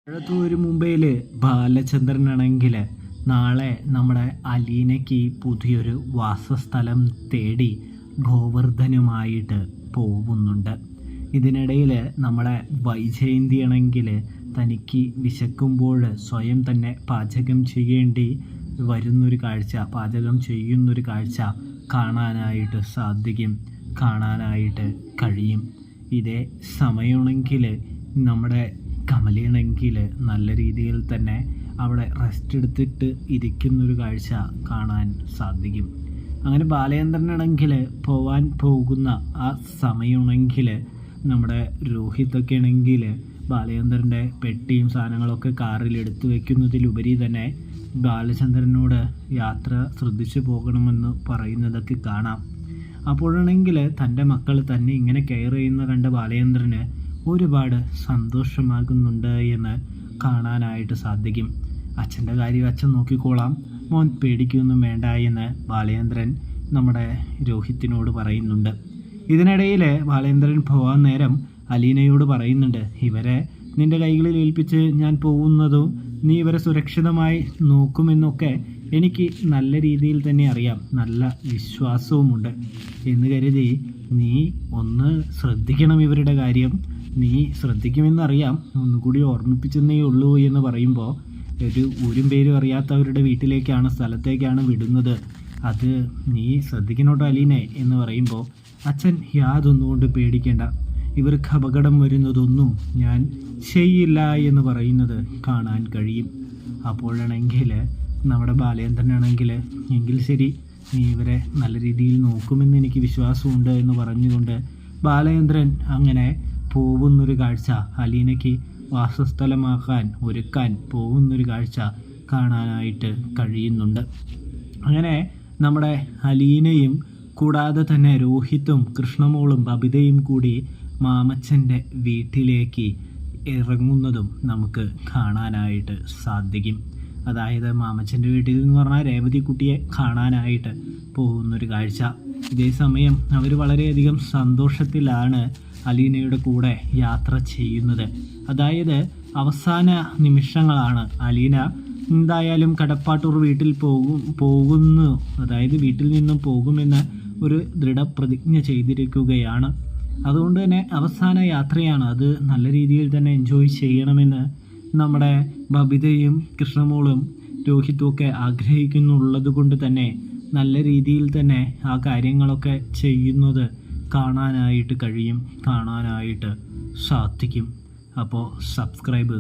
ഒരു മുംബൈയിൽ ബാലചന്ദ്രനാണെങ്കിൽ നാളെ നമ്മുടെ അലീനയ്ക്ക് പുതിയൊരു വാസസ്ഥലം തേടി ഗോവർദ്ധനുമായിട്ട് പോകുന്നുണ്ട്. ഇതിനിടയിൽ നമ്മുടെ വൈജയന്തിയാണെങ്കിൽ തനിക്ക് വിശക്കുമ്പോൾ സ്വയം തന്നെ പാചകം ചെയ്യേണ്ടി വരുന്നൊരു കാഴ്ച, പാചകം ചെയ്യുന്നൊരു കാഴ്ച കാണാനായിട്ട് കഴിയും. ഇതേ സമയമാണെങ്കിൽ നമ്മുടെ കമലയാണെങ്കിൽ നല്ല രീതിയിൽ തന്നെ അവിടെ റെസ്റ്റ് എടുത്തിട്ട് ഇരിക്കുന്നൊരു കാഴ്ച കാണാൻ സാധിക്കും. അങ്ങനെ ബാലചന്ദ്രനാണെങ്കിൽ പോവാൻ പോകുന്ന ആ സമയമാണെങ്കിൽ നമ്മുടെ രോഹിത്തൊക്കെ ആണെങ്കിൽ ബാലചന്ദ്രൻ്റെ പെട്ടിയും സാധനങ്ങളൊക്കെ കാറിൽ എടുത്തു വയ്ക്കുന്നതിലുപരി തന്നെ ബാലചന്ദ്രനോട് യാത്ര ശ്രദ്ധിച്ചു പോകണമെന്ന് പറയുന്നതൊക്കെ കാണാം. അപ്പോഴാണെങ്കിൽ തൻ്റെ മക്കൾ തന്നെ ഇങ്ങനെ കെയർ ചെയ്യുന്ന കണ്ട ബാലചന്ദ്രന് ഒരുപാട് സന്തോഷമാകുന്നുണ്ട് എന്ന് കാണാനായിട്ട് സാധിക്കും. അച്ഛൻ്റെ കാര്യം അച്ഛൻ നോക്കിക്കോളാം, മോൻ പേടിക്കൊന്നും വേണ്ട എന്ന് ബാലചന്ദ്രൻ നമ്മുടെ രോഹിത്തിനോട് പറയുന്നുണ്ട്. ഇതിനിടയിൽ ബാലചന്ദ്രൻ പോകാൻ നേരം അലീനയോട് പറയുന്നുണ്ട്, ഇവരെ നിൻ്റെ കൈകളിൽ ഏൽപ്പിച്ച് ഞാൻ പോകുന്നതും നീ ഇവരെ സുരക്ഷിതമായി നോക്കുമെന്നൊക്കെ എനിക്ക് നല്ല രീതിയിൽ തന്നെ അറിയാം, നല്ല വിശ്വാസവുമുണ്ട് എന്ന് കരുതി നീ ഒന്ന് ശ്രദ്ധിക്കണം, ഇവരുടെ കാര്യം നീ ശ്രദ്ധിക്കുമെന്നറിയാം, ഒന്നുകൂടി ഓർമ്മിപ്പിച്ചെന്നേ ഉള്ളൂ എന്ന് പറയുമ്പോൾ ഒരു പേരും അറിയാത്തവരുടെ സ്ഥലത്തേക്കാണ് വിടുന്നത്, അത് നീ ശ്രദ്ധിക്കണോട്ടോ അലീനെ എന്ന് പറയുമ്പോൾ അച്ഛൻ യാതൊന്നുകൊണ്ട് പേടിക്കേണ്ട, ഇവർക്ക് അപകടം വരുന്നതൊന്നും ഞാൻ ചെയ്യില്ല എന്ന് പറയുന്നത് കാണാൻ കഴിയും. അപ്പോഴാണെങ്കിൽ നമ്മുടെ ബാലചന്ദ്രനാണെങ്കിൽ എങ്കിൽ ശരി, നീ ഇവരെ നല്ല രീതിയിൽ നോക്കുമെന്ന് എനിക്ക് വിശ്വാസമുണ്ട് എന്ന് പറഞ്ഞുകൊണ്ട് ബാലചന്ദ്രൻ അങ്ങനെ പോകുന്നൊരു കാഴ്ച, അലീനയ്ക്ക് ഒരുക്കാൻ പോകുന്നൊരു കാഴ്ച കാണാനായിട്ട് കഴിയുന്നുണ്ട്. അങ്ങനെ നമ്മുടെ അലീനയും കൂടാതെ തന്നെ രോഹിത്തും കൃഷ്ണമോളും ബബിതയും കൂടി മാമച്ചൻ്റെ വീട്ടിലേക്ക് ഇറങ്ങുന്നതും നമുക്ക് കാണാനായിട്ട് സാധിക്കും. അതായത് മാമച്ചൻ്റെ വീട്ടിൽ എന്ന് പറഞ്ഞാൽ രേവതി കുട്ടിയെ കാണാനായിട്ട് പോകുന്നൊരു കാഴ്ച. ഇതേ സമയം അവർ വളരെയധികം സന്തോഷത്തിലാണ് അലീനയുടെ കൂടെ യാത്ര ചെയ്യുന്നത്. അതായത് അവസാന നിമിഷങ്ങളാണ്. അലീന എന്തായാലും കടപ്പാട്ടൂർ വീട്ടിൽ പോകുന്നു, അതായത് വീട്ടിൽ നിന്നും പോകുമെന്ന് ഒരു ദൃഢപ്രതിജ്ഞ ചെയ്തിരിക്കുകയാണ്. അതുകൊണ്ട് തന്നെ അവസാന യാത്രയാണ്, അത് നല്ല രീതിയിൽ തന്നെ എൻജോയ് ചെയ്യണമെന്ന് നമ്മുടെ ബബിതയും കൃഷ്ണമോളും രോഹിത്തും ഒക്കെ ആഗ്രഹിക്കുന്നുള്ളത് കൊണ്ട് തന്നെ നല്ല രീതിയിൽ തന്നെ ആ കാര്യങ്ങളൊക്കെ ചെയ്യുന്നത് കാണാനായിട്ട് കഴിയും, കാണാനായിട്ട് സാധിക്കും. അപ്പോൾ സബ്സ്ക്രൈബ്